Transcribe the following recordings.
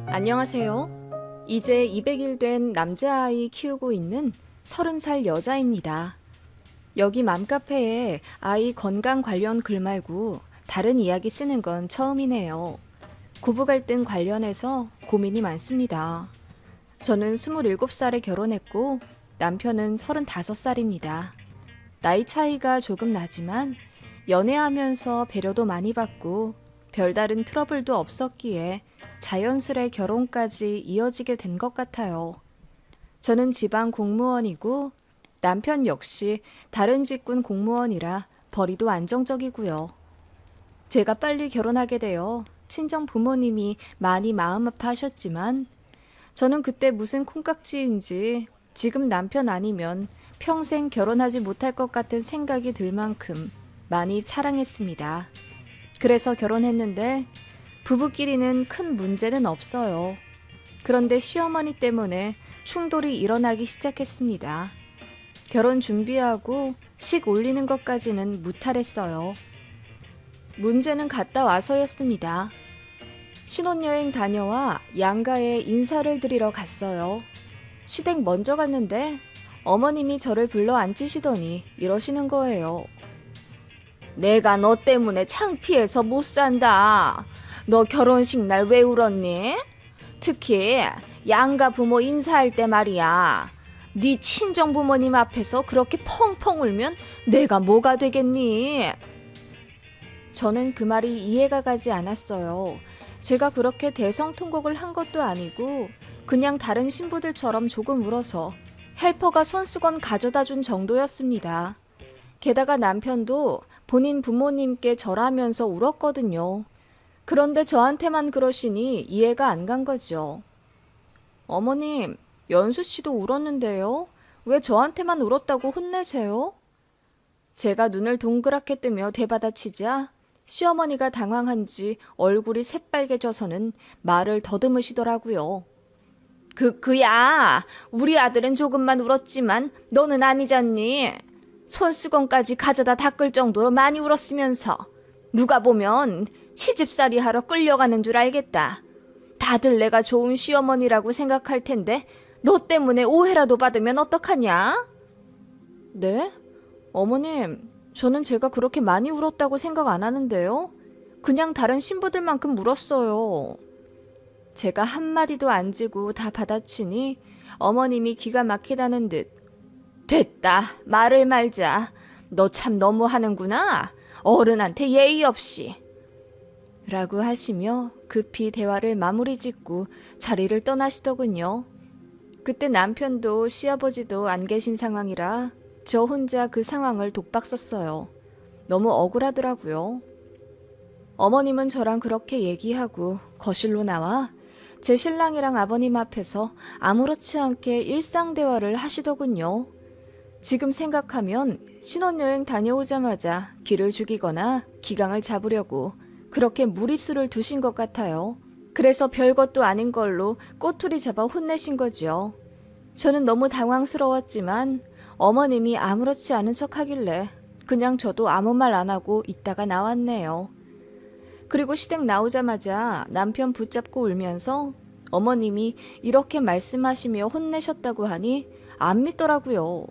안녕하세요. 이제 200일 된 남자아이 키우고 있는 30살 여자입니다. 여기 맘카페에 아이 건강 관련 글 말고 다른 이야기 쓰는 건 처음이네요. 고부 갈등 관련해서 고민이 많습니다. 저는 27살에 결혼했고 남편은 35살입니다. 나이 차이가 조금 나지만 연애하면서 배려도 많이 받고 별다른 트러블도 없었기에 자연스레 결혼까지 이어지게 된 것 같아요. 저는 지방 공무원이고 남편 역시 다른 직군 공무원이라 벌이도 안정적이고요. 제가 빨리 결혼하게 되어 친정 부모님이 많이 마음 아파하셨지만 저는 그때 무슨 콩깍지인지 지금 남편 아니면 평생 결혼하지 못할 것 같은 생각이 들 만큼 많이 사랑했습니다. 그래서 결혼했는데 부부끼리는 큰 문제는 없어요. 그런데 시어머니 때문에 충돌이 일어나기 시작했습니다. 결혼 준비하고 식 올리는 것까지는 무탈했어요. 문제는 갔다 와서였습니다. 신혼여행 다녀와 양가에 인사를 드리러 갔어요. 시댁 먼저 갔는데 어머님이 저를 불러 앉히시더니 이러시는 거예요. 내가 너 때문에 창피해서 못 산다. 너 결혼식 날 왜 울었니? 특히 양가 부모 인사할 때 말이야. 네 친정 부모님 앞에서 그렇게 펑펑 울면 내가 뭐가 되겠니? 저는 그 말이 이해가 가지 않았어요. 제가 그렇게 대성통곡을 한 것도 아니고 그냥 다른 신부들처럼 조금 울어서 헬퍼가 손수건 가져다 준 정도였습니다. 게다가 남편도 본인 부모님께 절하면서 울었거든요. 그런데 저한테만 그러시니 이해가 안 간 거죠. 어머님, 연수 씨도 울었는데요. 왜 저한테만 울었다고 혼내세요? 제가 눈을 동그랗게 뜨며 되받아치자 시어머니가 당황한지 얼굴이 새빨개져서는 말을 더듬으시더라고요. 그야 우리 아들은 조금만 울었지만 너는 아니잖니. 손수건까지 가져다 닦을 정도로 많이 울었으면서 누가 보면 시집살이 하러 끌려가는 줄 알겠다. 다들 내가 좋은 시어머니라고 생각할 텐데 너 때문에 오해라도 받으면 어떡하냐? 네? 어머님, 저는 제가 그렇게 많이 울었다고 생각 안 하는데요. 그냥 다른 신부들만큼 울었어요. 제가 한마디도 안 지고 다 받아치니 어머님이 기가 막히다는 듯 됐다, 말을 말자. 너 참 너무하는구나. 어른한테 예의 없이. 라고 하시며 급히 대화를 마무리 짓고 자리를 떠나시더군요. 그때 남편도 시아버지도 안 계신 상황이라 저 혼자 그 상황을 독박 썼어요. 너무 억울하더라고요. 어머님은 저랑 그렇게 얘기하고 거실로 나와 제 신랑이랑 아버님 앞에서 아무렇지 않게 일상 대화를 하시더군요. 지금 생각하면 신혼여행 다녀오자마자 기를 죽이거나 기강을 잡으려고 그렇게 무리수를 두신 것 같아요. 그래서 별것도 아닌 걸로 꼬투리 잡아 혼내신 거죠. 저는 너무 당황스러웠지만 어머님이 아무렇지 않은 척 하길래 그냥 저도 아무 말 안 하고 있다가 나왔네요. 그리고 시댁 나오자마자 남편 붙잡고 울면서 어머님이 이렇게 말씀하시며 혼내셨다고 하니 안 믿더라고요.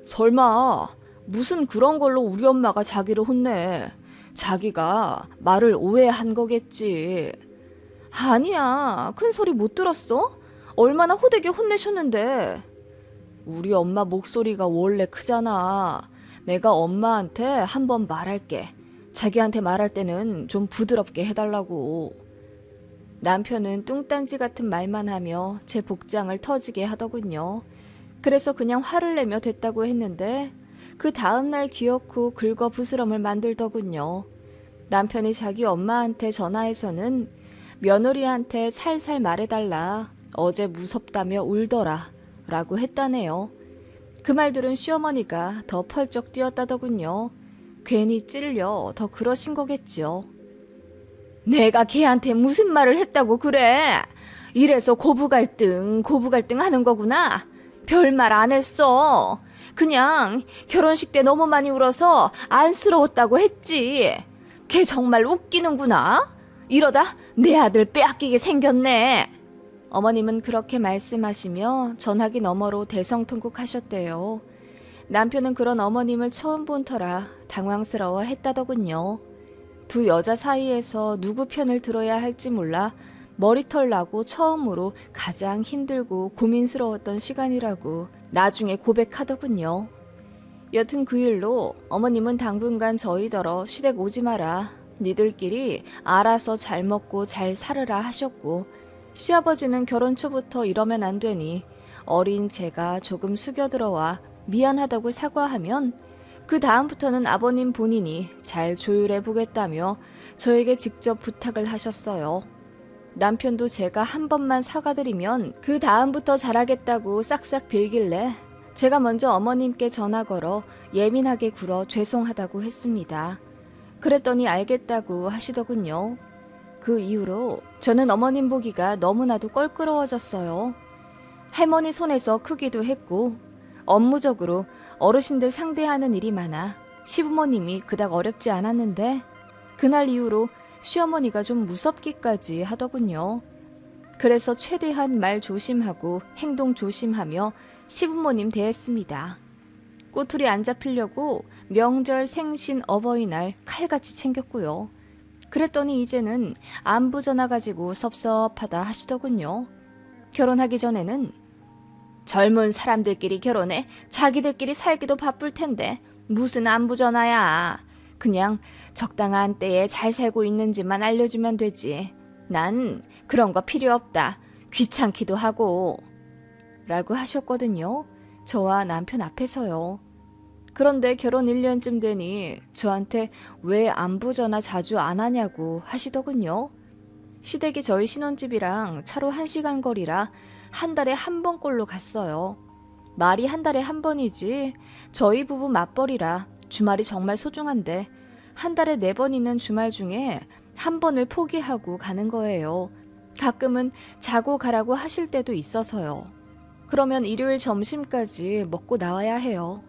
설마 무슨 그런 걸로 우리 엄마가 자기를 혼내. 자기가 말을 오해한 거겠지. 아니야, 큰 소리 못 들었어? 얼마나 호되게 혼내셨는데. 우리 엄마 목소리가 원래 크잖아. 내가 엄마한테 한번 말할게. 자기한테 말할 때는 좀 부드럽게 해달라고. 남편은 뚱딴지 같은 말만 하며 제 복장을 터지게 하더군요. 그래서 그냥 화를 내며 됐다고 했는데 그 다음날 기어코 긁어 부스럼을 만들더군요. 남편이 자기 엄마한테 전화해서는 며느리한테 살살 말해달라. 어제 무섭다며 울더라. 라고 했다네요. 그 말 들은 시어머니가 더 펄쩍 뛰었다더군요. 괜히 찔려 더 그러신 거겠죠. 내가 걔한테 무슨 말을 했다고 그래? 이래서 고부 갈등 하는 거구나. 별말 안 했어. 그냥 결혼식 때 너무 많이 울어서 안쓰러웠다고 했지. 걔 정말 웃기는구나. 이러다 내 아들 빼앗기게 생겼네. 어머님은 그렇게 말씀하시며 전화기 너머로 대성통곡하셨대요. 남편은 그런 어머님을 처음 본 터라 당황스러워 했다더군요. 두 여자 사이에서 누구 편을 들어야 할지 몰라 머리털 나고 처음으로 가장 힘들고 고민스러웠던 시간이라고 나중에 고백하더군요. 여튼 그 일로 어머님은 당분간 저희더러 시댁 오지 마라. 니들끼리 알아서 잘 먹고 잘 살으라 하셨고, 시아버지는 결혼 초부터 이러면 안 되니 어린 제가 조금 숙여들어와 미안하다고 사과하면 그 다음부터는 아버님 본인이 잘 조율해 보겠다며 저에게 직접 부탁을 하셨어요. 남편도 제가 한 번만 사과드리면 그 다음부터 잘하겠다고 싹싹 빌길래 제가 먼저 어머님께 전화 걸어 예민하게 굴어 죄송하다고 했습니다. 그랬더니 알겠다고 하시더군요. 그 이후로 저는 어머님 보기가 너무나도 껄끄러워졌어요. 할머니 손에서 크기도 했고 업무적으로 어르신들 상대하는 일이 많아 시부모님이 그닥 어렵지 않았는데 그날 이후로 시어머니가 좀 무섭기까지 하더군요. 그래서 최대한 말 조심하고 행동 조심하며 시부모님 대했습니다. 꼬투리 안 잡히려고 명절, 생신, 어버이날 칼같이 챙겼고요. 그랬더니 이제는 안부 전화 가지고 섭섭하다 하시더군요. 결혼하기 전에는 젊은 사람들끼리 결혼해 자기들끼리 살기도 바쁠 텐데 무슨 안부 전화야. 그냥 적당한 때에 잘 살고 있는지만 알려주면 되지. 난 그런 거 필요 없다. 귀찮기도 하고. 라고 하셨거든요. 저와 남편 앞에서요. 그런데 결혼 1년쯤 되니 저한테 왜 안부 전화 자주 안 하냐고 하시더군요. 시댁이 저희 신혼집이랑 차로 1시간 거리라 한 달에 한 번꼴로 갔어요. 말이 한 달에 한 번이지 저희 부부 맞벌이라 주말이 정말 소중한데 한 달에 4번 있는 주말 중에 한 번을 포기하고 가는 거예요. 가끔은 자고 가라고 하실 때도 있어서요. 그러면 일요일 점심까지 먹고 나와야 해요.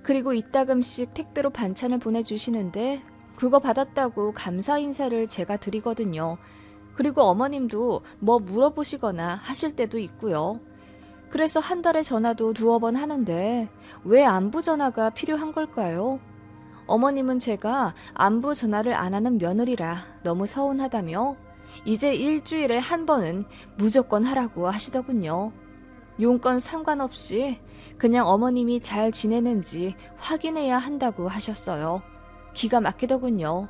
그리고 이따금씩 택배로 반찬을 보내주시는데 그거 받았다고 감사 인사를 제가 드리거든요. 그리고 어머님도 뭐 물어보시거나 하실 때도 있고요. 그래서 한 달에 전화도 2번 하는데 왜 안부 전화가 필요한 걸까요? 어머님은 제가 안부 전화를 안 하는 며느리라 너무 서운하다며 이제 일주일에 한 번은 무조건 하라고 하시더군요. 용건 상관없이 그냥 어머님이 잘 지내는지 확인해야 한다고 하셨어요. 기가 막히더군요.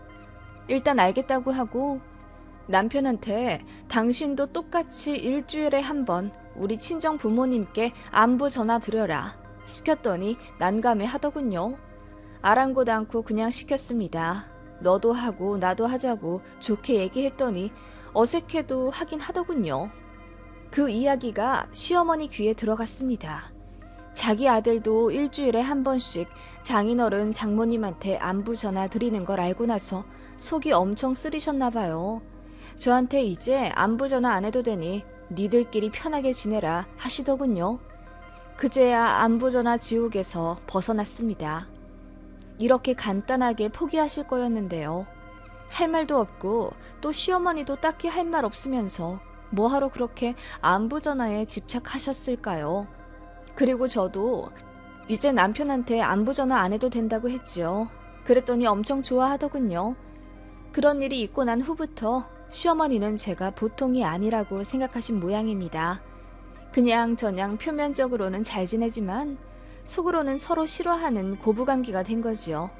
일단 알겠다고 하고 남편한테 당신도 똑같이 일주일에 한 번 우리 친정 부모님께 안부 전화 드려라 시켰더니 난감해 하더군요. 아랑곳 않고 그냥 시켰습니다. 너도 하고 나도 하자고 좋게 얘기했더니 어색해도 하긴 하더군요. 그 이야기가 시어머니 귀에 들어갔습니다. 자기 아들도 일주일에 한 번씩 장인어른 장모님한테 안부 전화 드리는 걸 알고 나서 속이 엄청 쓰리셨나 봐요. 저한테 이제 안부 전화 안 해도 되니 니들끼리 편하게 지내라 하시더군요. 그제야 안부 전화 지옥에서 벗어났습니다. 이렇게 간단하게 포기하실 거였는데요. 할 말도 없고 또 시어머니도 딱히 할 말 없으면서 뭐하러 그렇게 안부 전화에 집착하셨을까요? 그리고 저도 이제 남편한테 안부 전화 안 해도 된다고 했죠. 그랬더니 엄청 좋아하더군요. 그런 일이 있고 난 후부터 시어머니는 제가 보통이 아니라고 생각하신 모양입니다. 그냥저냥 표면적으로는 잘 지내지만 속으로는 서로 싫어하는 고부관계가 된 거지요.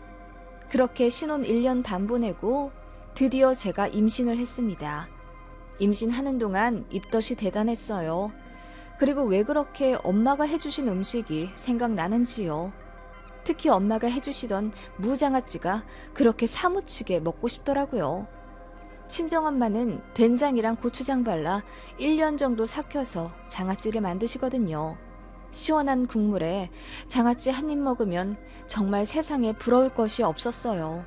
그렇게 신혼 1년 반 보내고 드디어 제가 임신을 했습니다. 임신하는 동안 입덧이 대단했어요. 그리고 왜 그렇게 엄마가 해주신 음식이 생각나는지요. 특히 엄마가 해주시던 무장아찌가 그렇게 사무치게 먹고 싶더라고요. 친정엄마는 된장이랑 고추장 발라 1년 정도 삭혀서 장아찌를 만드시거든요. 시원한 국물에 장아찌 한 입 먹으면 정말 세상에 부러울 것이 없었어요.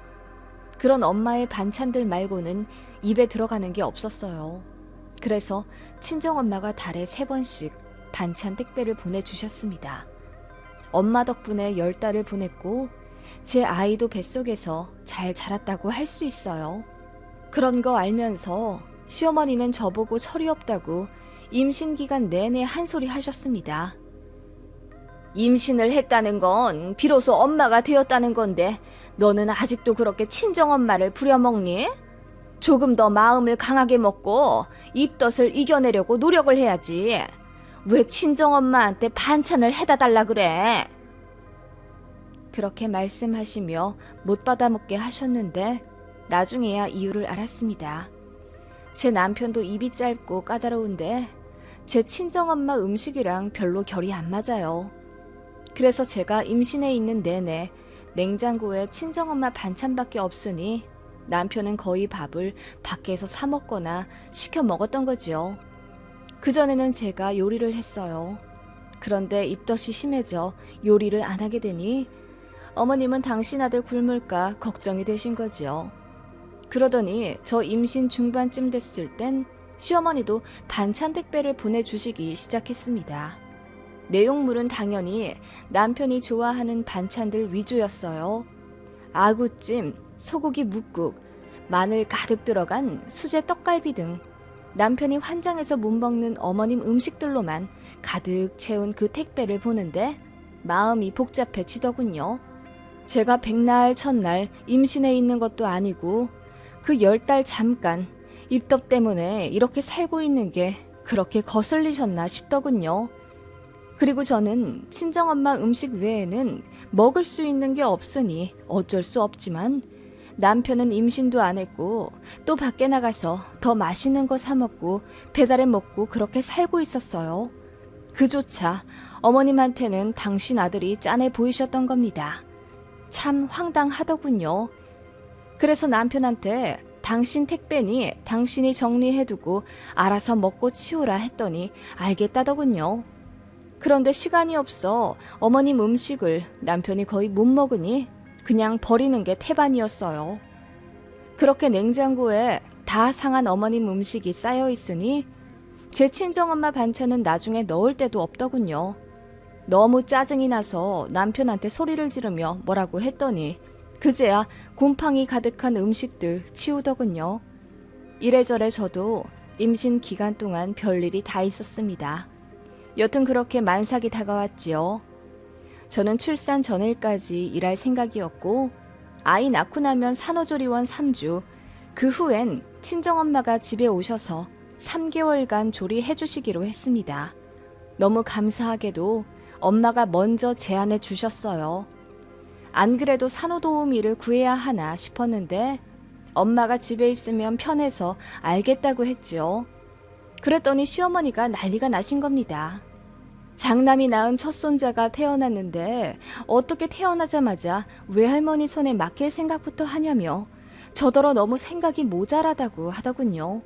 그런 엄마의 반찬들 말고는 입에 들어가는 게 없었어요. 그래서 친정엄마가 달에 3번씩 반찬 택배를 보내주셨습니다. 엄마 덕분에 10달을 보냈고 제 아이도 뱃속에서 잘 자랐다고 할 수 있어요. 그런 거 알면서 시어머니는 저보고 철이 없다고 임신 기간 내내 한 소리 하셨습니다. 임신을 했다는 건 비로소 엄마가 되었다는 건데 너는 아직도 그렇게 친정엄마를 부려먹니? 조금 더 마음을 강하게 먹고 입덧을 이겨내려고 노력을 해야지. 왜 친정엄마한테 반찬을 해다 달라 그래? 그렇게 말씀하시며 못 받아먹게 하셨는데 나중에야 이유를 알았습니다. 제 남편도 입이 짧고 까다로운데 제 친정엄마 음식이랑 별로 결이 안 맞아요. 그래서 제가 임신해 있는 내내 냉장고에 친정엄마 반찬밖에 없으니 남편은 거의 밥을 밖에서 사 먹거나 시켜 먹었던 거지요. 그전에는 제가 요리를 했어요. 그런데 입덧이 심해져 요리를 안 하게 되니 어머님은 당신 아들 굶을까 걱정이 되신 거지요. 그러더니 저 임신 중반쯤 됐을 땐 시어머니도 반찬 택배를 보내주시기 시작했습니다. 내용물은 당연히 남편이 좋아하는 반찬들 위주였어요. 아구찜, 소고기 뭇국, 마늘 가득 들어간 수제 떡갈비 등 남편이 환장해서 못 먹는 어머님 음식들로만 가득 채운 그 택배를 보는데 마음이 복잡해지더군요. 제가 백날 첫날 임신해 있는 것도 아니고 그 10달 잠깐 입덧 때문에 이렇게 살고 있는 게 그렇게 거슬리셨나 싶더군요. 그리고 저는 친정엄마 음식 외에는 먹을 수 있는 게 없으니 어쩔 수 없지만 남편은 임신도 안 했고 또 밖에 나가서 더 맛있는 거 사 먹고 배달해 먹고 그렇게 살고 있었어요. 그조차 어머님한테는 당신 아들이 짠해 보이셨던 겁니다. 참 황당하더군요. 그래서 남편한테 당신 택배니 당신이 정리해두고 알아서 먹고 치우라 했더니 알겠다더군요. 그런데 시간이 없어 어머님 음식을 남편이 거의 못 먹으니 그냥 버리는 게 태반이었어요. 그렇게 냉장고에 다 상한 어머님 음식이 쌓여 있으니 제 친정엄마 반찬은 나중에 넣을 데도 없더군요. 너무 짜증이 나서 남편한테 소리를 지르며 뭐라고 했더니 그제야 곰팡이 가득한 음식들 치우더군요. 이래저래 저도 임신 기간 동안 별일이 다 있었습니다. 여튼 그렇게 만삭이 다가왔지요. 저는 출산 전일까지 일할 생각이었고 아이 낳고 나면 산후조리원 3주, 그 후엔 친정엄마가 집에 오셔서 3개월간 조리해 주시기로 했습니다. 너무 감사하게도 엄마가 먼저 제안해 주셨어요. 안 그래도 산후도우미를 구해야 하나 싶었는데 엄마가 집에 있으면 편해서 알겠다고 했죠. 그랬더니 시어머니가 난리가 나신 겁니다. 장남이 낳은 첫 손자가 태어났는데 어떻게 태어나자마자 외할머니 손에 맡길 생각부터 하냐며 저더러 너무 생각이 모자라다고 하더군요.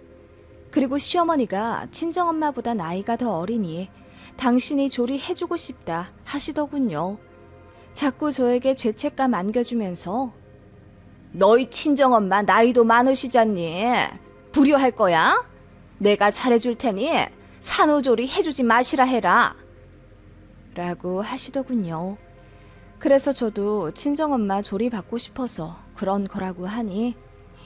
그리고 시어머니가 친정엄마보다 나이가 더 어리니 당신이 조리해주고 싶다 하시더군요. 자꾸 저에게 죄책감 안겨주면서 너희 친정엄마 나이도 많으시잖니. 불효할 거야? 내가 잘해줄 테니 산후조리 해주지 마시라 해라. 라고 하시더군요. 그래서 저도 친정엄마 조리 받고 싶어서 그런 거라고 하니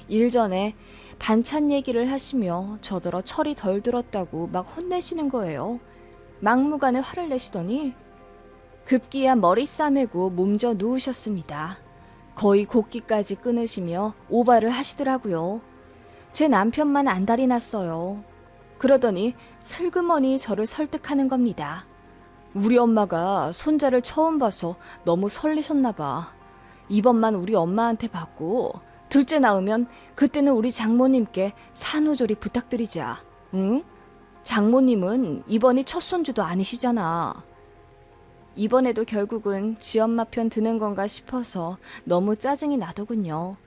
일전에 반찬 얘기를 하시며 저더러 철이 덜 들었다고 막 혼내시는 거예요. 막무가내 화를 내시더니 급기야 머리 싸매고 몸져 누우셨습니다. 거의 곡기까지 끊으시며 오바를 하시더라고요. 제 남편만 안달이 났어요. 그러더니 슬그머니 저를 설득하는 겁니다. 우리 엄마가 손자를 처음 봐서 너무 설레셨나 봐. 이번만 우리 엄마한테 받고 둘째 낳으면 그때는 우리 장모님께 산후조리 부탁드리자. 응? 장모님은 이번이 첫 손주도 아니시잖아. 이번에도 결국은 지엄마 편 드는 건가 싶어서 너무 짜증이 나더군요.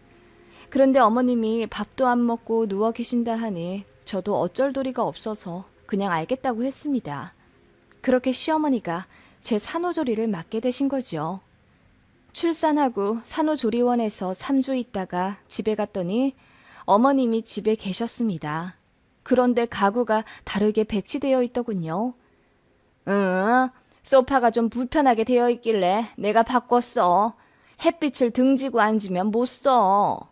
그런데 어머님이 밥도 안 먹고 누워 계신다 하니 저도 어쩔 도리가 없어서 그냥 알겠다고 했습니다. 그렇게 시어머니가 제 산후조리를 맡게 되신 거죠. 출산하고 산후조리원에서 3주 있다가 집에 갔더니 어머님이 집에 계셨습니다. 그런데 가구가 다르게 배치되어 있더군요. 응, 소파가 좀 불편하게 되어 있길래 내가 바꿨어. 햇빛을 등지고 앉으면 못 써.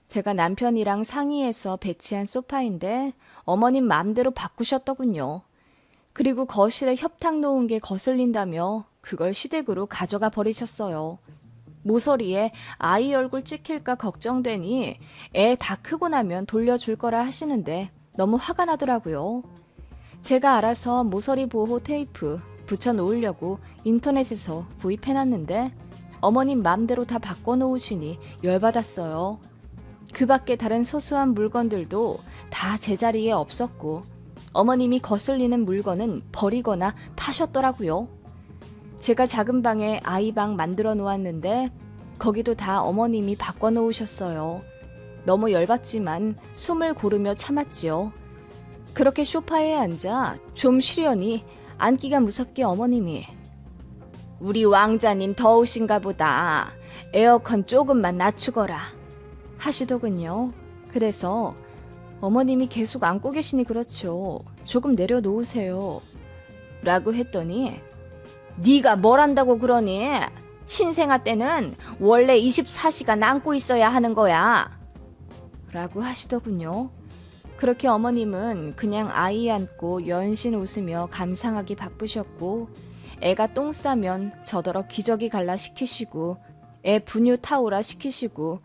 제가 남편이랑 상의해서 배치한 소파인데 어머님 마음대로 바꾸셨더군요. 그리고 거실에 협탁 놓은 게 거슬린다며 그걸 시댁으로 가져가 버리셨어요. 모서리에 아이 얼굴 찍힐까 걱정되니 애 다 크고 나면 돌려줄 거라 하시는데 너무 화가 나더라고요. 제가 알아서 모서리 보호 테이프 붙여 놓으려고 인터넷에서 구입해놨는데 어머님 맘대로 다 바꿔놓으시니 열받았어요. 그 밖에 다른 소소한 물건들도 다 제자리에 없었고 어머님이 거슬리는 물건은 버리거나 파셨더라고요. 제가 작은 방에 아이방 만들어 놓았는데 거기도 다 어머님이 바꿔놓으셨어요. 너무 열받지만 숨을 고르며 참았지요. 그렇게 소파에 앉아 좀 쉬려니 앉기가 무섭게 어머님이 우리 왕자님 더우신가 보다. 에어컨 조금만 낮추거라 하시더군요. 그래서 어머님이 계속 안고 계시니 그렇죠. 조금 내려놓으세요 라고 했더니 네가 뭘 한다고 그러니? 신생아 때는 원래 24시간 안고 있어야 하는 거야 라고 하시더군요. 그렇게 어머님은 그냥 아이 안고 연신 웃으며 감상하기 바쁘셨고 애가 똥 싸면 저더러 기저귀 갈라 시키시고 애 분유 타오라 시키시고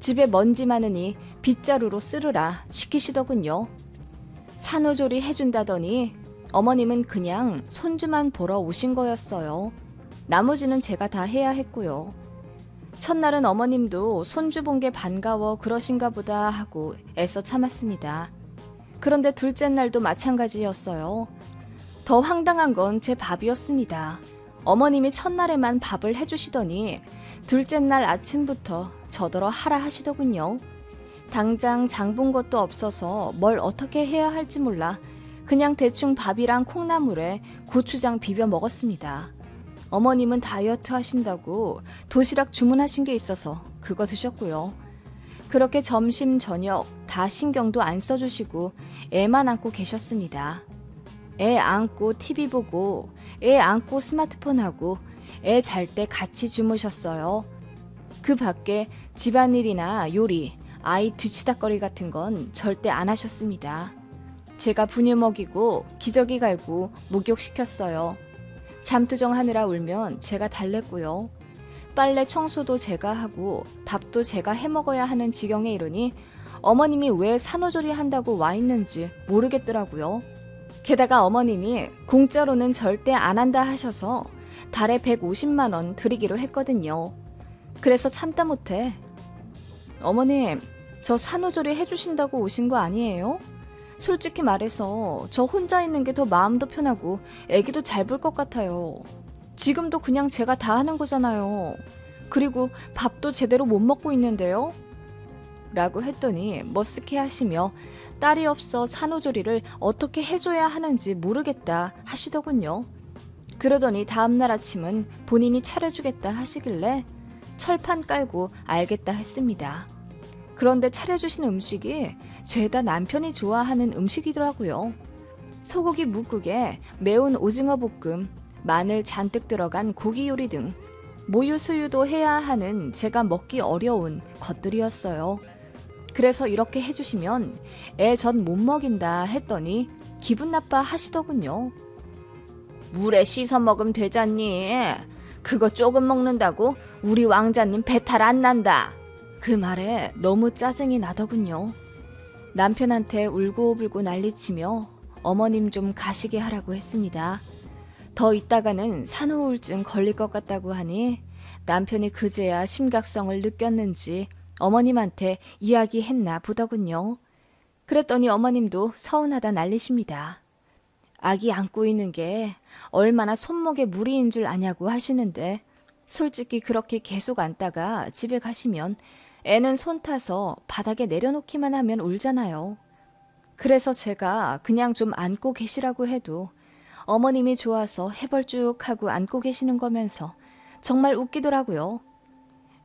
집에 먼지 많으니 빗자루로 쓸으라 시키시더군요. 산후조리 해준다더니 어머님은 그냥 손주만 보러 오신 거였어요. 나머지는 제가 다 해야 했고요. 첫날은 어머님도 손주 본 게 반가워 그러신가 보다 하고 애써 참았습니다. 그런데 둘째 날도 마찬가지였어요. 더 황당한 건 제 밥이었습니다. 어머님이 첫날에만 밥을 해주시더니 둘째 날 아침부터 저더러 하라 하시더군요. 당장 장 본 것도 없어서 뭘 어떻게 해야 할지 몰라 그냥 대충 밥이랑 콩나물에 고추장 비벼 먹었습니다. 어머님은 다이어트 하신다고 도시락 주문하신 게 있어서 그거 드셨고요. 그렇게 점심 저녁 다 신경도 안 써주시고 애만 안고 계셨습니다. 애 안고 TV 보고 애 안고 스마트폰 하고 애 잘 때 같이 주무셨어요. 그 밖에 집안일이나 요리, 아이 뒤치다거리 같은 건 절대 안 하셨습니다. 제가 분유 먹이고 기저귀 갈고 목욕시켰어요. 잠투정하느라 울면 제가 달랬고요. 빨래 청소도 제가 하고 밥도 제가 해먹어야 하는 지경에 이르니 어머님이 왜 산후조리 한다고 와 있는지 모르겠더라고요. 게다가 어머님이 공짜로는 절대 안 한다 하셔서 달에 150만 원 드리기로 했거든요. 그래서 참다 못해 어머님, 저 산후조리 해주신다고 오신 거 아니에요? 솔직히 말해서 저 혼자 있는 게 더 마음도 편하고 애기도 잘 볼 것 같아요. 지금도 그냥 제가 다 하는 거잖아요. 그리고 밥도 제대로 못 먹고 있는데요? 라고 했더니 머쓱해 하시며 딸이 없어 산후조리를 어떻게 해줘야 하는지 모르겠다 하시더군요. 그러더니 다음날 아침은 본인이 차려주겠다 하시길래 철판 깔고 알겠다 했습니다. 그런데 차려주신 음식이 죄다 남편이 좋아하는 음식이더라고요. 소고기 묵국에 매운 오징어 볶음, 마늘 잔뜩 들어간 고기 요리 등 모유 수유도 해야 하는 제가 먹기 어려운 것들이었어요. 그래서 이렇게 해주시면 애 전 못 먹인다 했더니 기분 나빠 하시더군요. 물에 씻어 먹으면 되잖니. 그거 조금 먹는다고 우리 왕자님 배탈 안 난다. 그 말에 너무 짜증이 나더군요. 남편한테 울고불고 난리치며 어머님 좀 가시게 하라고 했습니다. 더 있다가는 산후우울증 걸릴 것 같다고 하니 남편이 그제야 심각성을 느꼈는지 어머님한테 이야기했나 보더군요. 그랬더니 어머님도 서운하다 난리십니다. 아기 안고 있는 게 얼마나 손목에 무리인 줄 아냐고 하시는데 솔직히 그렇게 계속 안다가 집에 가시면 애는 손 타서 바닥에 내려놓기만 하면 울잖아요. 그래서 제가 그냥 좀 안고 계시라고 해도 어머님이 좋아서 해벌쭉하고 안고 계시는 거면서 정말 웃기더라고요.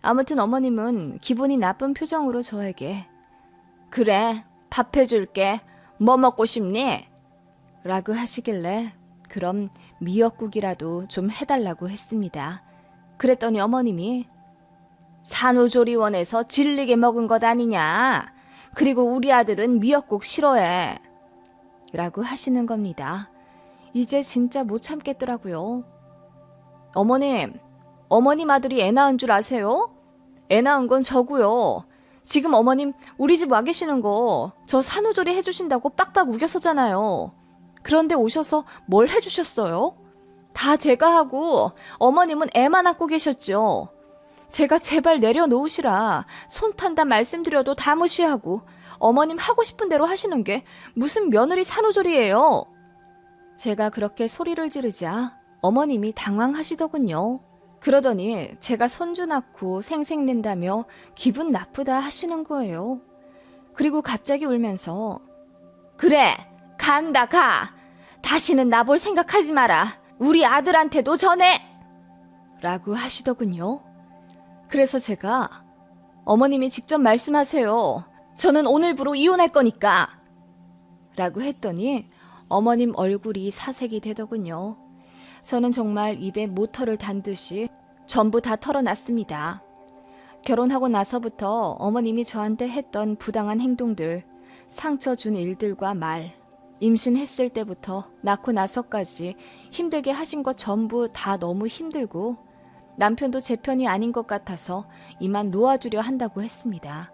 아무튼 어머님은 기분이 나쁜 표정으로 저에게 그래, 밥 해줄게. 뭐 먹고 싶니? 라고 하시길래 그럼 미역국이라도 좀 해달라고 했습니다. 그랬더니 어머님이 산후조리원에서 질리게 먹은 것 아니냐. 그리고 우리 아들은 미역국 싫어해. 라고 하시는 겁니다. 이제 진짜 못 참겠더라고요. 어머님 아들이 애 낳은 줄 아세요? 애 낳은 건 저고요. 지금 어머님 우리 집 와 계시는 거 저 산후조리 해주신다고 빡빡 우겨서잖아요. 그런데 오셔서 뭘 해주셨어요? 다 제가 하고 어머님은 애만 안고 계셨죠. 제가 제발 내려놓으시라 손 탄다 말씀드려도 다 무시하고 어머님 하고 싶은 대로 하시는 게 무슨 며느리 산후조리예요. 제가 그렇게 소리를 지르자 어머님이 당황하시더군요. 그러더니 제가 손주 낳고 생색낸다며 기분 나쁘다 하시는 거예요. 그리고 갑자기 울면서 그래, 간다 가. 다시는 나 볼 생각하지 마라. 우리 아들한테도 전해. 라고 하시더군요. 그래서 제가 어머님이 직접 말씀하세요. 저는 오늘부로 이혼할 거니까. 라고 했더니 어머님 얼굴이 사색이 되더군요. 저는 정말 입에 모터를 단 듯이 전부 다 털어놨습니다. 결혼하고 나서부터 어머님이 저한테 했던 부당한 행동들, 상처 준 일들과 말, 임신했을 때부터 낳고 나서까지 힘들게 하신 것 전부 다 너무 힘들고 남편도 제 편이 아닌 것 같아서 이만 놓아주려 한다고 했습니다.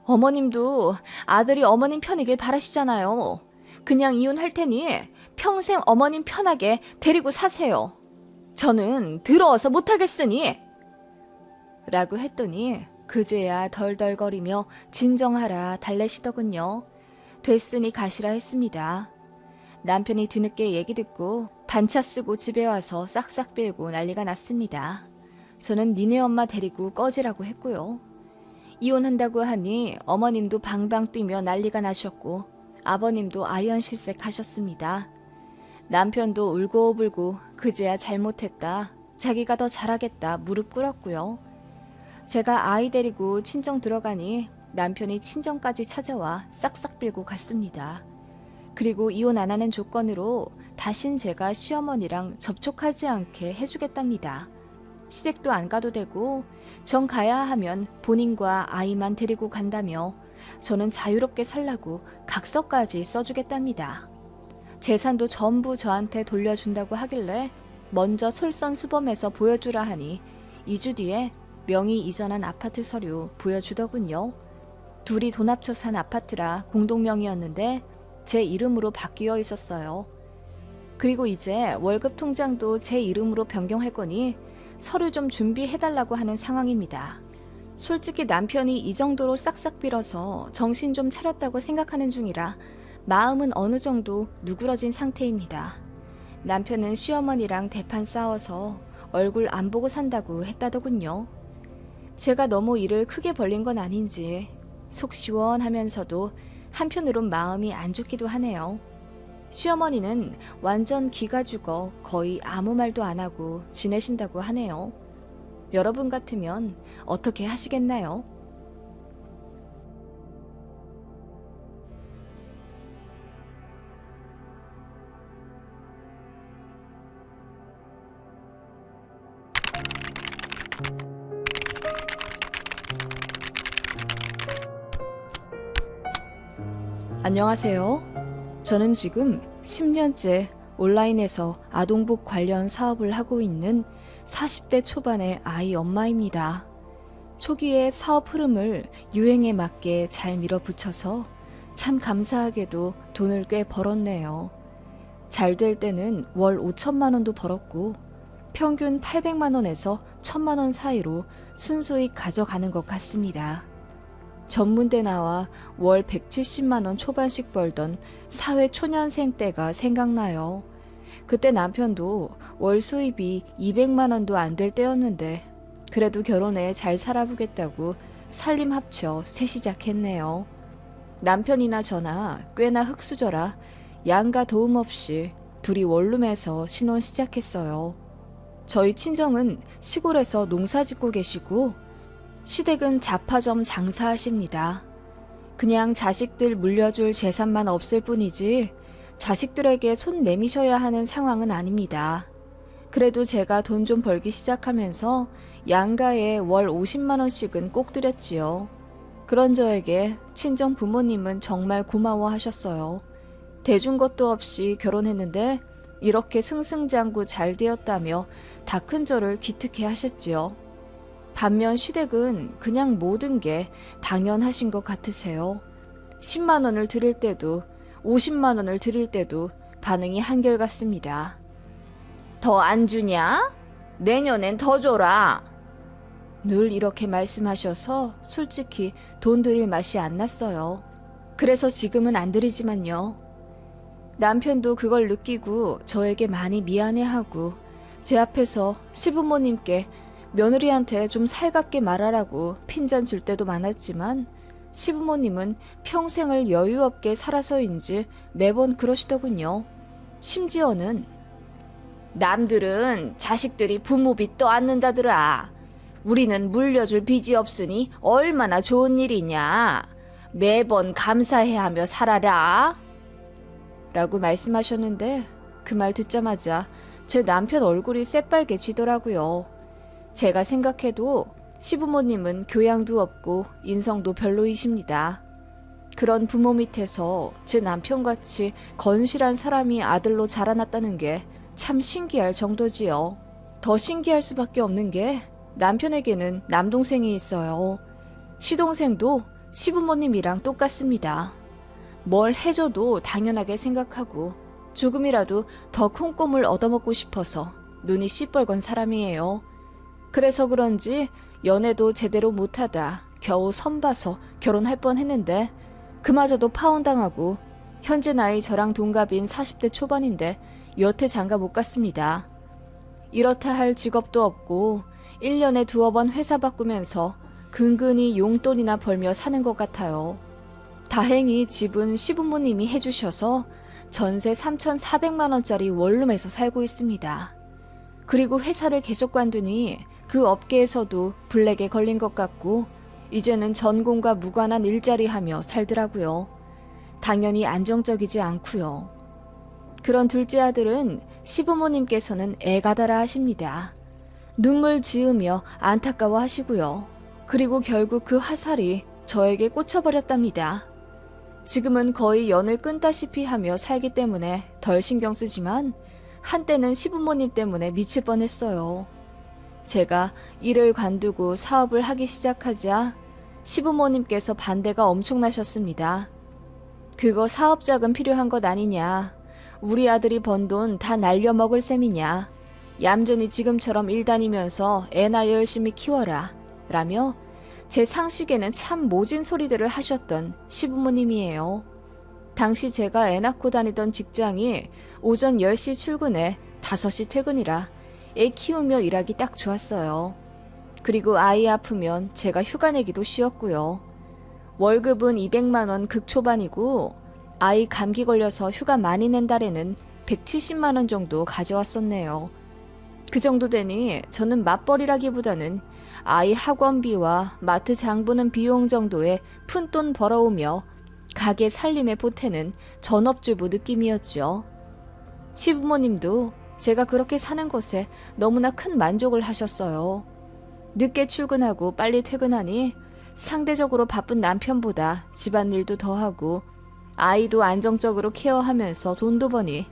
어머님도 아들이 어머님 편이길 바라시잖아요. 그냥 이혼할 테니 평생 어머님 편하게 데리고 사세요. 저는 더러워서 못하겠으니. 라고 했더니 그제야 덜덜거리며 진정하라 달래시더군요. 됐으니 가시라 했습니다. 남편이 뒤늦게 얘기 듣고 반차 쓰고 집에 와서 싹싹 빌고 난리가 났습니다. 저는 니네 엄마 데리고 꺼지라고 했고요. 이혼한다고 하니 어머님도 방방 뛰며 난리가 나셨고 아버님도 아연실색 하셨습니다. 남편도 울고불고 그제야 잘못했다, 자기가 더 잘하겠다 무릎 꿇었고요. 제가 아이 데리고 친정 들어가니 남편이 친정까지 찾아와 싹싹 빌고 갔습니다. 그리고 이혼 안 하는 조건으로 다신 제가 시어머니랑 접촉하지 않게 해주겠답니다. 시댁도 안 가도 되고 정 가야 하면 본인과 아이만 데리고 간다며 저는 자유롭게 살라고 각서까지 써주겠답니다. 재산도 전부 저한테 돌려준다고 하길래 먼저 솔선수범해서 보여주라 하니 2주 뒤에 명의 이전한 아파트 서류 보여주더군요. 둘이 돈 합쳐 산 아파트라 공동명의였는데 제 이름으로 바뀌어 있었어요. 그리고 이제 월급 통장도 제 이름으로 변경할 거니 서류 좀 준비해달라고 하는 상황입니다. 솔직히 남편이 이 정도로 싹싹 빌어서 정신 좀 차렸다고 생각하는 중이라 마음은 어느 정도 누그러진 상태입니다. 남편은 시어머니랑 대판 싸워서 얼굴 안 보고 산다고 했다더군요. 제가 너무 일을 크게 벌린 건 아닌지 속 시원하면서도 한편으론 마음이 안 좋기도 하네요. 시어머니는 완전 기가 죽어 거의 아무 말도 안 하고 지내신다고 하네요. 여러분 같으면 어떻게 하시겠나요? 안녕하세요. 저는 지금 10년째 온라인에서 아동복 관련 사업을 하고 있는 40대 초반의 아이 엄마입니다. 초기에 사업 흐름을 유행에 맞게 잘 밀어붙여서 참 감사하게도 돈을 꽤 벌었네요. 잘 될 때는 월 5천만 원도 벌었고 평균 800만 원에서 1000만 원 사이로 순수익 가져가는 것 같습니다. 전문대 나와 월 170만 원 초반씩 벌던 사회 초년생 때가 생각나요. 그때 남편도 월 수입이 200만 원도 안 될 때였는데 그래도 결혼해 잘 살아보겠다고 살림 합쳐 새 시작했네요. 남편이나 저나 꽤나 흙수저라 양가 도움 없이 둘이 원룸에서 신혼 시작했어요. 저희 친정은 시골에서 농사 짓고 계시고 시댁은 잡화점 장사하십니다. 그냥 자식들 물려줄 재산만 없을 뿐이지 자식들에게 손 내미셔야 하는 상황은 아닙니다. 그래도 제가 돈 좀 벌기 시작하면서 양가에 월 50만 원씩은 꼭 드렸지요. 그런 저에게 친정 부모님은 정말 고마워하셨어요. 대준 것도 없이 결혼했는데 이렇게 승승장구 잘 되었다며 다 큰 저를 기특해 하셨지요. 반면 시댁은 그냥 모든 게 당연하신 것 같으세요. 10만 원을 드릴 때도 50만 원을 드릴 때도 반응이 한결같습니다. 더 안 주냐? 내년엔 더 줘라. 늘 이렇게 말씀하셔서 솔직히 돈 드릴 맛이 안 났어요. 그래서 지금은 안 드리지만요. 남편도 그걸 느끼고 저에게 많이 미안해하고 제 앞에서 시부모님께 며느리한테 좀 살갑게 말하라고 핀잔 줄 때도 많았지만 시부모님은 평생을 여유 없게 살아서인지 매번 그러시더군요. 심지어는 남들은 자식들이 부모 빚 떠안는다더라. 우리는 물려줄 빚이 없으니 얼마나 좋은 일이냐. 매번 감사해 하며 살아라. 라고 말씀하셨는데 그 말 듣자마자 제 남편 얼굴이 새빨개지더라고요. 제가 생각해도 시부모님은 교양도 없고 인성도 별로이십니다. 그런 부모 밑에서 제 남편같이 건실한 사람이 아들로 자라났다는 게 참 신기할 정도지요. 더 신기할 수밖에 없는 게 남편에게는 남동생이 있어요. 시동생도 시부모님이랑 똑같습니다. 뭘 해줘도 당연하게 생각하고 조금이라도 더 콩고물 얻어먹고 싶어서 눈이 시뻘건 사람이에요. 그래서 그런지 연애도 제대로 못하다 겨우 선봐서 결혼할 뻔했는데 그마저도 파혼당하고 현재 나이 저랑 동갑인 40대 초반인데 여태 장가 못 갔습니다. 이렇다 할 직업도 없고 1년에 두어 번 회사 바꾸면서 근근히 용돈이나 벌며 사는 것 같아요. 다행히 집은 시부모님이 해주셔서 전세 3,400만 원짜리 원룸에서 살고 있습니다. 그리고 회사를 계속 관두니 그 업계에서도 블랙에 걸린 것 같고 이제는 전공과 무관한 일자리 하며 살더라고요. 당연히 안정적이지 않고요. 그런 둘째 아들은 시부모님께서는 애가다라 하십니다. 눈물 지으며 안타까워 하시고요. 그리고 결국 그 화살이 저에게 꽂혀버렸답니다. 지금은 거의 연을 끈다시피 하며 살기 때문에 덜 신경 쓰지만 한때는 시부모님 때문에 미칠 뻔했어요. 제가 일을 관두고 사업을 하기 시작하자 시부모님께서 반대가 엄청나셨습니다. 그거 사업 자금 필요한 것 아니냐. 우리 아들이 번 돈 다 날려먹을 셈이냐. 얌전히 지금처럼 일 다니면서 애나 열심히 키워라. 라며 제 상식에는 참 모진 소리들을 하셨던 시부모님이에요. 당시 제가 애 낳고 다니던 직장이 오전 10시 출근에 5시 퇴근이라 애 키우며 일하기 딱 좋았어요. 그리고 아이 아프면 제가 휴가 내기도 쉬웠고요. 월급은 200만 원 극초반이고 아이 감기 걸려서 휴가 많이 낸 달에는 170만 원 정도 가져왔었네요. 그 정도 되니 저는 맞벌이라기보다는 아이 학원비와 마트 장 보는 비용 정도의 푼돈 벌어오며 가게 살림에 보태는 전업주부 느낌이었죠. 시부모님도 제가 그렇게 사는 것에 너무나 큰 만족을 하셨어요. 늦게 출근하고 빨리 퇴근하니 상대적으로 바쁜 남편보다 집안일도 더 하고 아이도 안정적으로 케어하면서 돈도 버니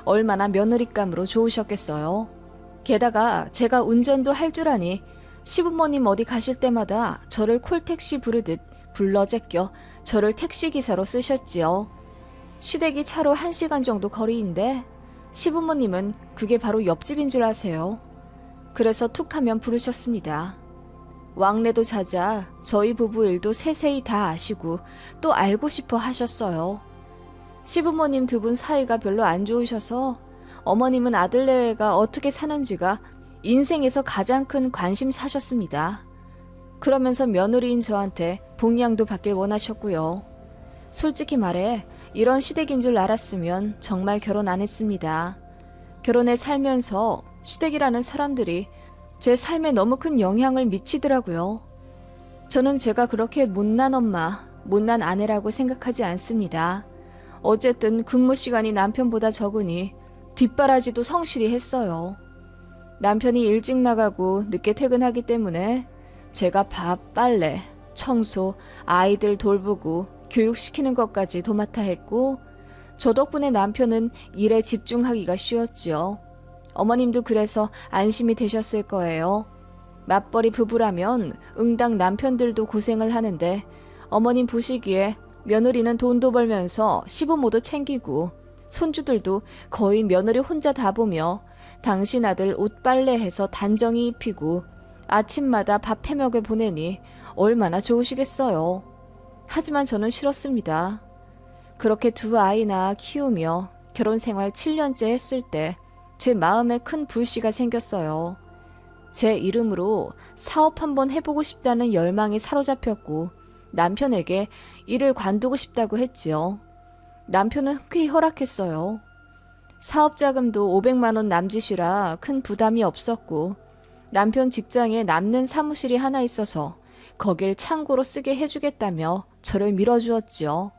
얼마나 며느리감으로 좋으셨겠어요. 게다가 제가 운전도 할 줄 아니 시부모님 어디 가실 때마다 저를 콜택시 부르듯 불러 제껴 저를 택시기사로 쓰셨지요. 시댁이 차로 1시간 정도 거리인데 시부모님은 그게 바로 옆집인 줄 아세요. 그래서 툭 하면 부르셨습니다. 왕래도 잦아 저희 부부 일도 세세히 다 아시고 또 알고 싶어 하셨어요. 시부모님 두 분 사이가 별로 안 좋으셔서 어머님은 아들내외가 어떻게 사는지가 인생에서 가장 큰 관심사셨습니다. 그러면서 며느리인 저한테 봉양도 받길 원하셨고요. 솔직히 말해 이런 시댁인 줄 알았으면 정말 결혼 안 했습니다. 결혼해 살면서 시댁이라는 사람들이 제 삶에 너무 큰 영향을 미치더라고요. 저는 제가 그렇게 못난 엄마, 못난 아내라고 생각하지 않습니다. 어쨌든 근무 시간이 남편보다 적으니 뒷바라지도 성실히 했어요. 남편이 일찍 나가고 늦게 퇴근하기 때문에 제가 밥, 빨래, 청소, 아이들 돌보고 교육시키는 것까지 도맡아 했고 저 덕분에 남편은 일에 집중하기가 쉬웠죠. 어머님도 그래서 안심이 되셨을 거예요. 맞벌이 부부라면 응당 남편들도 고생을 하는데 어머님 보시기에 며느리는 돈도 벌면서 시부모도 챙기고 손주들도 거의 며느리 혼자 다 보며 당신 아들 옷 빨래해서 단정히 입히고 아침마다 밥 해먹여 보내니 얼마나 좋으시겠어요. 하지만 저는 싫었습니다. 그렇게 두 아이나 키우며 결혼 생활 7년째 했을 때 제 마음에 큰 불씨가 생겼어요. 제 이름으로 사업 한번 해보고 싶다는 열망에 사로잡혔고 남편에게 일을 관두고 싶다고 했지요. 남편은 흔쾌히 허락했어요. 사업 자금도 500만 원 남짓이라 큰 부담이 없었고 남편 직장에 남는 사무실이 하나 있어서 거길 창고로 쓰게 해주겠다며 저를 밀어주었지요.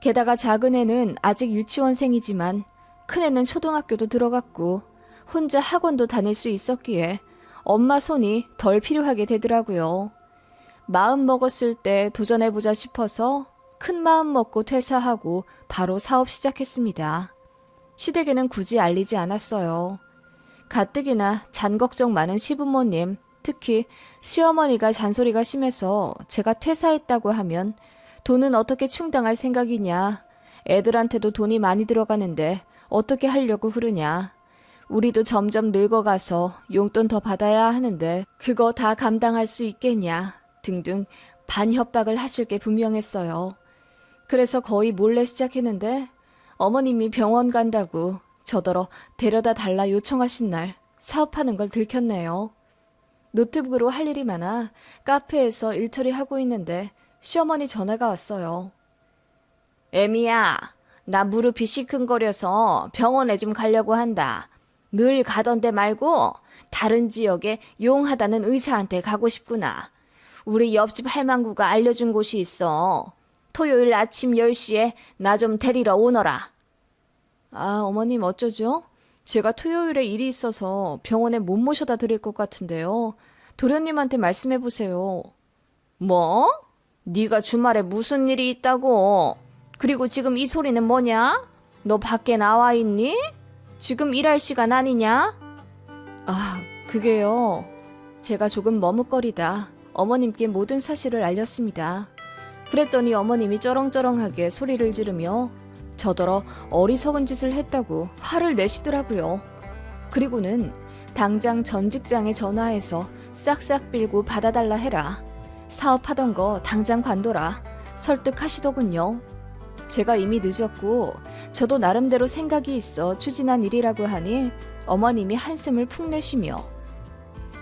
게다가 작은 애는 아직 유치원생이지만 큰 애는 초등학교도 들어갔고 혼자 학원도 다닐 수 있었기에 엄마 손이 덜 필요하게 되더라고요. 마음 먹었을 때 도전해보자 싶어서 큰 마음 먹고 퇴사하고 바로 사업 시작했습니다. 시댁에는 굳이 알리지 않았어요. 가뜩이나 잔 걱정 많은 시부모님, 특히 시어머니가 잔소리가 심해서 제가 퇴사했다고 하면 돈은 어떻게 충당할 생각이냐, 애들한테도 돈이 많이 들어가는데 어떻게 하려고 그러냐, 우리도 점점 늙어가서 용돈 더 받아야 하는데 그거 다 감당할 수 있겠냐 등등 반협박을 하실 게 분명했어요. 그래서 거의 몰래 시작했는데 어머님이 병원 간다고 저더러 데려다 달라 요청하신 날 사업하는 걸 들켰네요. 노트북으로 할 일이 많아 카페에서 일 처리하고 있는데 시어머니 전화가 왔어요. 애미야, 나 무릎이 시큰거려서 병원에 좀 가려고 한다. 늘 가던 데 말고 다른 지역에 용하다는 의사한테 가고 싶구나. 우리 옆집 할망구가 알려준 곳이 있어. 토요일 아침 10시에 나 좀 데리러 오너라. 아, 어머님 어쩌죠? 제가 토요일에 일이 있어서 병원에 못 모셔다 드릴 것 같은데요. 도련님한테 말씀해보세요. 뭐? 네가 주말에 무슨 일이 있다고? 그리고 지금 이 소리는 뭐냐? 너 밖에 나와 있니? 지금 일할 시간 아니냐? 아, 그게요. 제가 조금 머뭇거리다 어머님께 모든 사실을 알렸습니다. 그랬더니 어머님이 쩌렁쩌렁하게 소리를 지르며 저더러 어리석은 짓을 했다고 화를 내시더라고요. 그리고는 당장 전 직장에 전화해서 싹싹 빌고 받아달라 해라. 사업하던 거 당장 관둬라. 설득하시더군요. 제가 이미 늦었고 저도 나름대로 생각이 있어 추진한 일이라고 하니 어머님이 한숨을 푹 내쉬며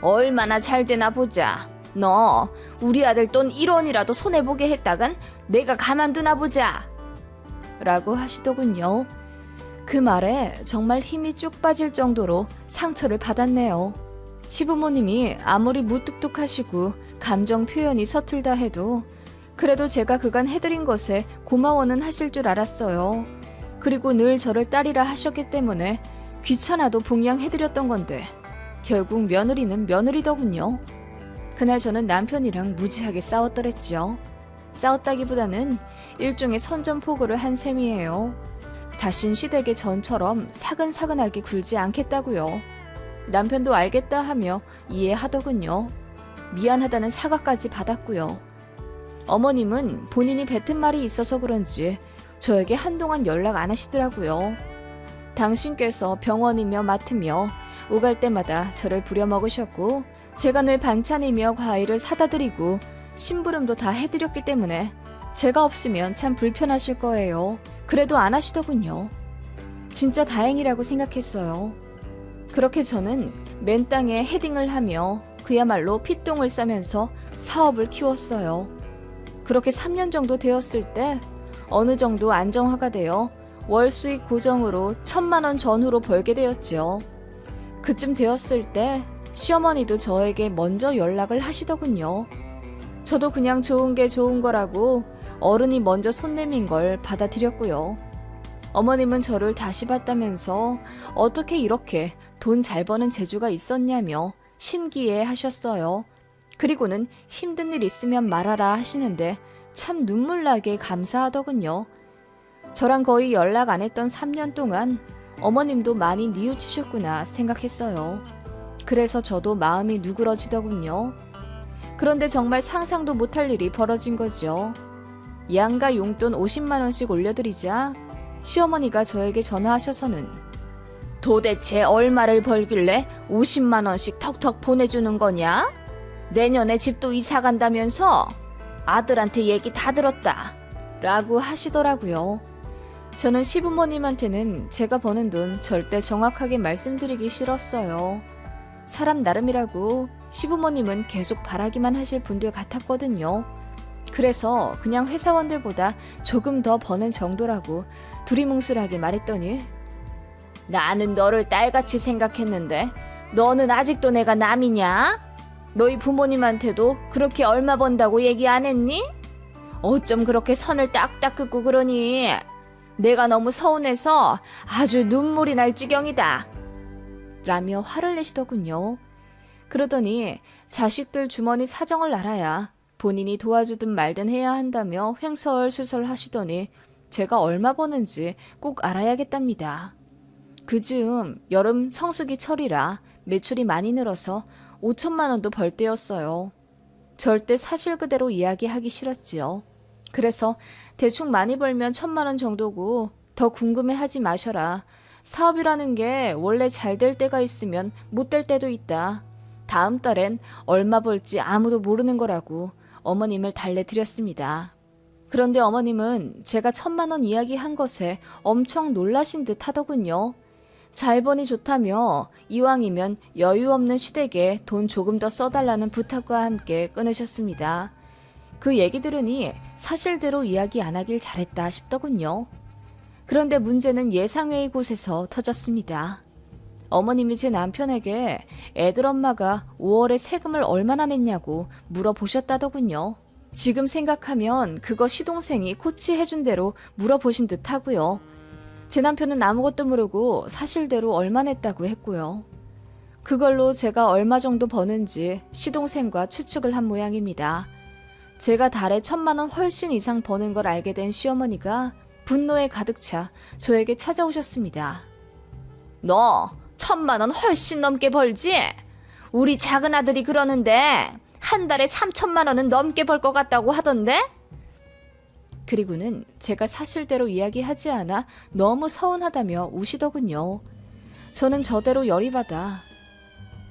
얼마나 잘 되나 보자. 너 우리 아들 돈 1원이라도 손해보게 했다간 내가 가만두나 보자. 라고 하시더군요. 그 말에 정말 힘이 쭉 빠질 정도로 상처를 받았네요. 시부모님이 아무리 무뚝뚝하시고 감정 표현이 서툴다 해도 그래도 제가 그간 해드린 것에 고마워는 하실 줄 알았어요. 그리고 늘 저를 딸이라 하셨기 때문에 귀찮아도 봉양해드렸던 건데 결국 며느리는 며느리더군요. 그날 저는 남편이랑 무지하게 싸웠더랬죠. 싸웠다기보다는 일종의 선전포고를 한 셈이에요. 다신 시댁의 전처럼 사근사근하게 굴지 않겠다고요. 남편도 알겠다 하며 이해하더군요. 미안하다는 사과까지 받았고요. 어머님은 본인이 뱉은 말이 있어서 그런지 저에게 한동안 연락 안 하시더라고요. 당신께서 병원이며 맡으며 오갈 때마다 저를 부려먹으셨고 제가 늘 반찬이며 과일을 사다 드리고 심부름도 다 해드렸기 때문에 제가 없으면 참 불편하실 거예요. 그래도 안 하시더군요. 진짜 다행이라고 생각했어요. 그렇게 저는 맨 땅에 헤딩을 하며 그야말로 핏똥을 싸면서 사업을 키웠어요. 그렇게 3년 정도 되었을 때 어느 정도 안정화가 되어 월 수익 고정으로 1,000만 원 전후로 벌게 되었죠. 그쯤 되었을 때 시어머니도 저에게 먼저 연락을 하시더군요. 저도 그냥 좋은 게 좋은 거라고 어른이 먼저 손 내민 걸 받아들였고요. 어머님은 저를 다시 봤다면서 어떻게 이렇게 돈 잘 버는 재주가 있었냐며 신기해 하셨어요. 그리고는 힘든 일 있으면 말하라 하시는데 참 눈물나게 감사하더군요. 저랑 거의 연락 안 했던 3년 동안 어머님도 많이 뉘우치셨구나 생각했어요. 그래서 저도 마음이 누그러지더군요. 그런데 정말 상상도 못할 일이 벌어진 거죠. 양가 용돈 50만 원씩 올려드리자 시어머니가 저에게 전화하셔서는 도대체 얼마를 벌길래 50만 원씩 턱턱 보내주는 거냐? 내년에 집도 이사 간다면서? 아들한테 얘기 다 들었다. 라고 하시더라고요. 저는 시부모님한테는 제가 버는 돈 절대 정확하게 말씀드리기 싫었어요. 사람 나름이라고 시부모님은 계속 바라기만 하실 분들 같았거든요. 그래서 그냥 회사원들보다 조금 더 버는 정도라고 두리뭉술하게 말했더니 나는 너를 딸같이 생각했는데 너는 아직도 내가 남이냐? 너희 부모님한테도 그렇게 얼마 번다고 얘기 안 했니? 어쩜 그렇게 선을 딱딱 긋고 그러니? 내가 너무 서운해서 아주 눈물이 날 지경이다. 라며 화를 내시더군요. 그러더니 자식들 주머니 사정을 알아야 본인이 도와주든 말든 해야 한다며 횡설수설 하시더니 제가 얼마 버는지 꼭 알아야겠답니다. 그즈음 여름 성수기 철이라 매출이 많이 늘어서 5천만 원도 벌 때였어요. 절대 사실 그대로 이야기하기 싫었지요. 그래서 대충 많이 벌면 1,000만 원 정도고 더 궁금해하지 마셔라. 사업이라는 게 원래 잘 될 때가 있으면 못 될 때도 있다. 다음 달엔 얼마 벌지 아무도 모르는 거라고 어머님을 달래드렸습니다. 그런데 어머님은 제가 1,000만 원 이야기한 것에 엄청 놀라신 듯 하더군요. 잘 버니 좋다며 이왕이면 여유 없는 시댁에 돈 조금 더 써달라는 부탁과 함께 끊으셨습니다. 그 얘기 들으니 사실대로 이야기 안 하길 잘했다 싶더군요. 그런데 문제는 예상외의 곳에서 터졌습니다. 어머님이 제 남편에게 애들 엄마가 5월에 세금을 얼마나 냈냐고 물어보셨다더군요. 지금 생각하면 그거 시동생이 코치해준 대로 물어보신 듯 하고요. 제 남편은 아무것도 모르고 사실대로 얼마 냈다고 했고요. 그걸로 제가 얼마 정도 버는지 시동생과 추측을 한 모양입니다. 제가 달에 1,000만 원 훨씬 이상 버는 걸 알게 된 시어머니가 분노에 가득 차 저에게 찾아오셨습니다. 너 1,000만 원 훨씬 넘게 벌지? 우리 작은 아들이 그러는데 한 달에 3,000만 원은 넘게 벌 것 같다고 하던데? 그리고는 제가 사실대로 이야기하지 않아 너무 서운하다며 우시더군요. 저는 저대로 열이 받아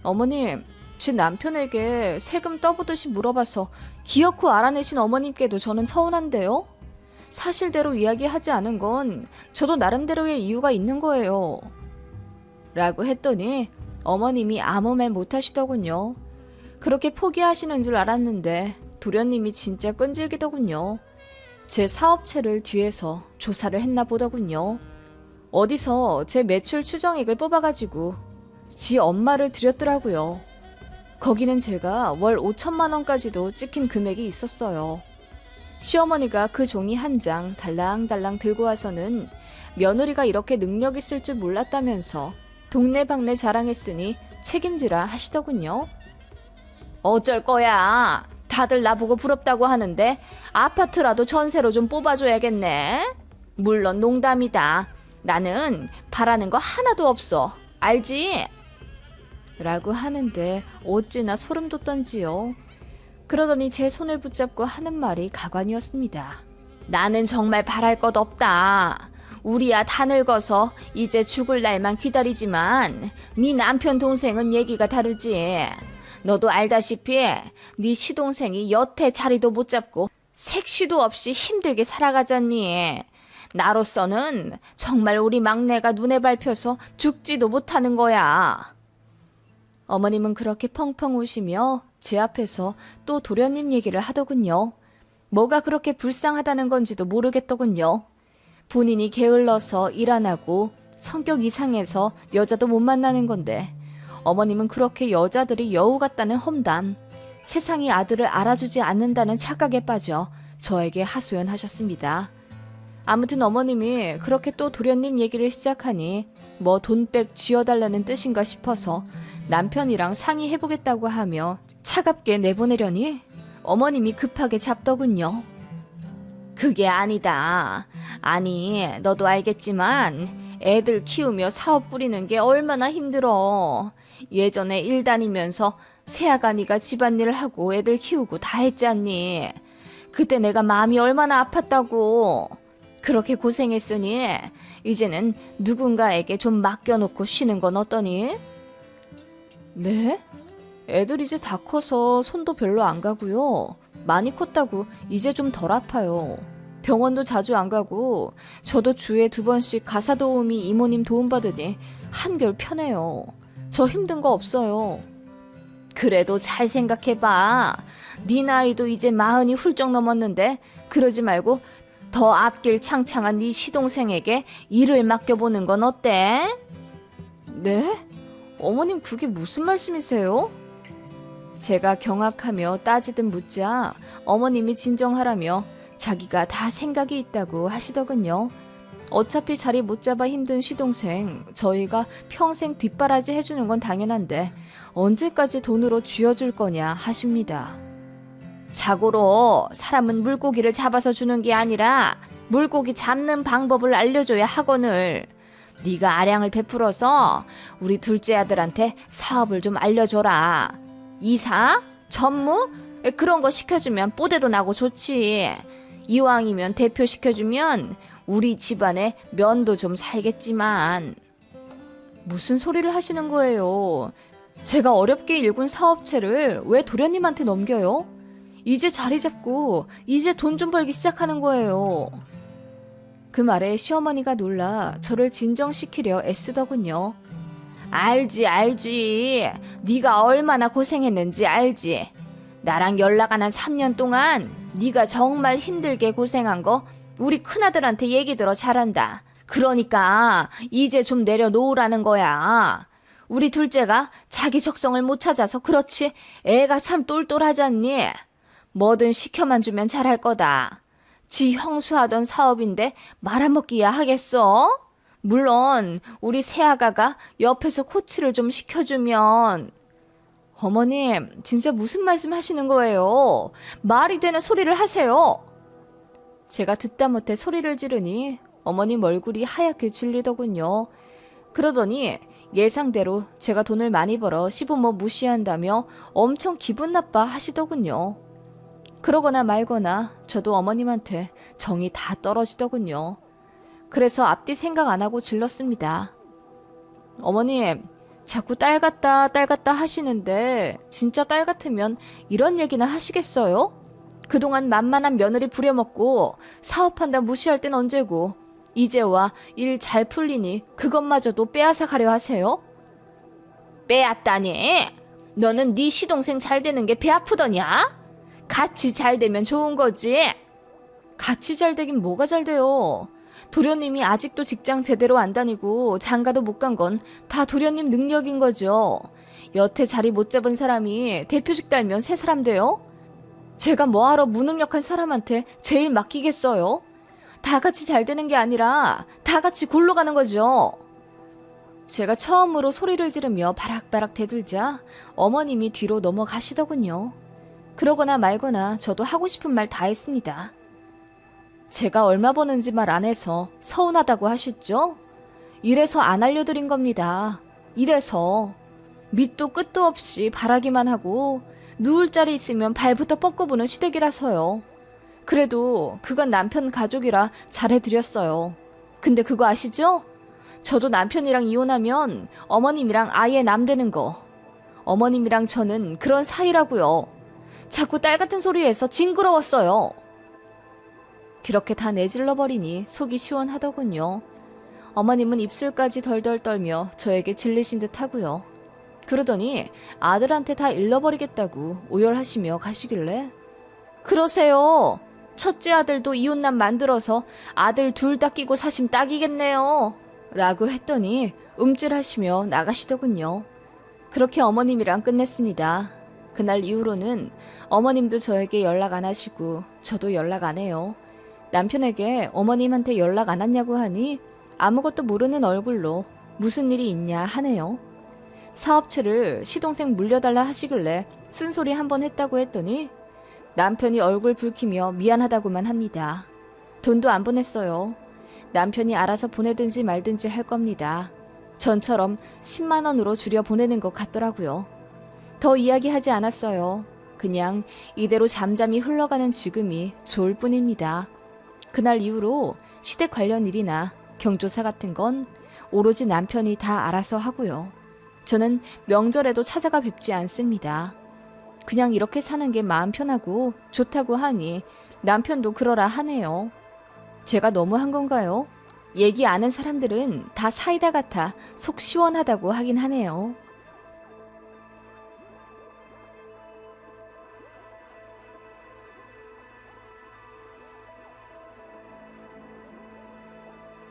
어머님, 제 남편에게 세금 떠보듯이 물어봐서 기어코 알아내신 어머님께도 저는 서운한데요? 사실대로 이야기하지 않은 건 저도 나름대로의 이유가 있는 거예요. 라고 했더니 어머님이 아무 말 못하시더군요. 그렇게 포기하시는 줄 알았는데 도련님이 진짜 끈질기더군요. 제 사업체를 뒤에서 조사를 했나 보더군요. 어디서 제 매출 추정액을 뽑아가지고 지 엄마를 드렸더라고요. 거기는 제가 월 5천만 원까지도 찍힌 금액이 있었어요. 시어머니가 그 종이 한 장 달랑달랑 들고 와서는 며느리가 이렇게 능력 있을 줄 몰랐다면서 동네방네 자랑했으니 책임지라 하시더군요. 어쩔 거야. 다들 나보고 부럽다고 하는데 아파트라도 전세로 좀 뽑아줘야겠네. 물론 농담이다. 나는 바라는 거 하나도 없어. 알지? 라고 하는데 어찌나 소름 돋던지요. 그러더니 제 손을 붙잡고 하는 말이 가관이었습니다. 나는 정말 바랄 것 없다. 우리야 다 늙어서 이제 죽을 날만 기다리지만 네 남편 동생은 얘기가 다르지. 너도 알다시피 네 시동생이 여태 자리도 못 잡고 색시도 없이 힘들게 살아가잖니. 나로서는 정말 우리 막내가 눈에 밟혀서 죽지도 못하는 거야. 어머님은 그렇게 펑펑 우시며 제 앞에서 또 도련님 얘기를 하더군요. 뭐가 그렇게 불쌍하다는 건지도 모르겠더군요. 본인이 게을러서 일 안 하고 성격 이상해서 여자도 못 만나는 건데 어머님은 그렇게 여자들이 여우 같다는 험담, 세상이 아들을 알아주지 않는다는 착각에 빠져 저에게 하소연하셨습니다. 아무튼 어머님이 그렇게 또 도련님 얘기를 시작하니 뭐 돈백 쥐어달라는 뜻인가 싶어서 남편이랑 상의해보겠다고 하며 차갑게 내보내려니 어머님이 급하게 잡더군요. 그게 아니다. 아니, 너도 알겠지만 애들 키우며 사업 꾸리는 게 얼마나 힘들어. 예전에 일 다니면서 새아가니가 집안일을 하고 애들 키우고 다 했잖니. 그때 내가 마음이 얼마나 아팠다고. 그렇게 고생했으니 이제는 누군가에게 좀 맡겨놓고 쉬는 건 어떠니? 네? 애들 이제 다 커서 손도 별로 안 가고요. 많이 컸다고 이제 좀 덜 아파요. 병원도 자주 안 가고 저도 주에 2번씩 가사 도우미 이모님 도움받으니 한결 편해요. 저 힘든 거 없어요. 그래도 잘 생각해봐. 네 나이도 이제 40이 훌쩍 넘었는데 그러지 말고 더 앞길 창창한 네 시동생에게 일을 맡겨보는 건 어때? 네? 어머님 그게 무슨 말씀이세요? 제가 경악하며 따지듯 묻자 어머님이 진정하라며 자기가 다 생각이 있다고 하시더군요. 어차피 자리 못 잡아 힘든 시동생 저희가 평생 뒷바라지 해주는 건 당연한데 언제까지 돈으로 쥐어줄 거냐 하십니다. 자고로 사람은 물고기를 잡아서 주는 게 아니라 물고기 잡는 방법을 알려줘야 하거늘. 네가 아량을 베풀어서 우리 둘째 아들한테 사업을 좀 알려줘라. 이사? 전무? 그런 거 시켜주면 뽀대도 나고 좋지. 이왕이면 대표 시켜주면 우리 집안에 면도 좀 살겠지만. 무슨 소리를 하시는 거예요? 제가 어렵게 일군 사업체를 왜 도련님한테 넘겨요? 이제 자리 잡고 이제 돈 좀 벌기 시작하는 거예요. 그 말에 시어머니가 놀라 저를 진정시키려 애쓰더군요. 알지. 네가 얼마나 고생했는지 알지. 나랑 연락 안 한 3년 동안 네가 정말 힘들게 고생한 거 우리 큰아들한테 얘기 들어 잘한다. 그러니까 이제 좀 내려놓으라는 거야. 우리 둘째가 자기 적성을 못 찾아서 그렇지 애가 참 똘똘하잖니. 뭐든 시켜만 주면 잘할 거다. 지 형수하던 사업인데 말아먹기야 하겠어? 물론 우리 새아가가 옆에서 코치를 좀 시켜주면. 어머님 진짜 무슨 말씀 하시는 거예요? 말이 되는 소리를 하세요. 제가 듣다 못해 소리를 지르니 어머님 얼굴이 하얗게 질리더군요. 그러더니 예상대로 제가 돈을 많이 벌어 시부모 무시한다며 엄청 기분 나빠 하시더군요. 그러거나 말거나 저도 어머님한테 정이 다 떨어지더군요. 그래서 앞뒤 생각 안 하고 질렀습니다. 어머님, 자꾸 딸 같다 하시는데 진짜 딸 같으면 이런 얘기나 하시겠어요? 그동안 만만한 며느리 부려먹고 사업한다 무시할 땐 언제고 이제 와 일 잘 풀리니 그것마저도 빼앗아 가려 하세요? 빼앗다니? 너는 네 시동생 잘 되는 게 배 아프더냐? 같이 잘 되면 좋은 거지. 같이 잘 되긴 뭐가 잘 돼요. 도련님이 아직도 직장 제대로 안 다니고 장가도 못 간 건 다 도련님 능력인 거죠. 여태 자리 못 잡은 사람이 대표직 달면 새 사람 돼요? 제가 뭐하러 무능력한 사람한테 제일 맡기겠어요? 다 같이 잘 되는 게 아니라 다 같이 골로 가는 거죠. 제가 처음으로 소리를 지르며 바락바락 대들자 어머님이 뒤로 넘어가시더군요. 그러거나 말거나 저도 하고 싶은 말 다 했습니다. 제가 얼마 버는지 말 안 해서 서운하다고 하셨죠? 이래서 안 알려드린 겁니다. 이래서 밑도 끝도 없이 바라기만 하고 누울 자리 있으면 발부터 뻗고보는 시댁이라서요. 그래도 그건 남편 가족이라 잘해드렸어요. 근데 그거 아시죠? 저도 남편이랑 이혼하면 어머님이랑 아예 남되는 거. 어머님이랑 저는 그런 사이라고요. 자꾸 딸 같은 소리해서 징그러웠어요. 그렇게 다 내질러버리니 속이 시원하더군요. 어머님은 입술까지 덜덜 떨며 저에게 질리신 듯 하고요. 그러더니 아들한테 다 잃어버리겠다고 오열하시며 가시길래 그러세요. 첫째 아들도 이혼남 만들어서 아들 둘 다 끼고 사심 딱이겠네요. 라고 했더니 움찔하시며 나가시더군요. 그렇게 어머님이랑 끝냈습니다. 그날 이후로는 어머님도 저에게 연락 안 하시고 저도 연락 안 해요. 남편에게 어머님한테 연락 안 왔냐고 하니 아무것도 모르는 얼굴로 무슨 일이 있냐 하네요. 사업체를 시동생 물려달라 하시길래 쓴소리 한번 했다고 했더니 남편이 얼굴 붉히며 미안하다고만 합니다. 돈도 안 보냈어요. 남편이 알아서 보내든지 말든지 할 겁니다. 전처럼 10만 원으로 줄여 보내는 것 같더라고요. 더 이야기하지 않았어요. 그냥 이대로 잠잠히 흘러가는 지금이 좋을 뿐입니다. 그날 이후로 시댁 관련 일이나 경조사 같은 건 오로지 남편이 다 알아서 하고요. 저는 명절에도 찾아가 뵙지 않습니다. 그냥 이렇게 사는 게 마음 편하고 좋다고 하니 남편도 그러라 하네요. 제가 너무 한 건가요? 얘기 아는 사람들은 다 사이다 같아 속 시원하다고 하긴 하네요.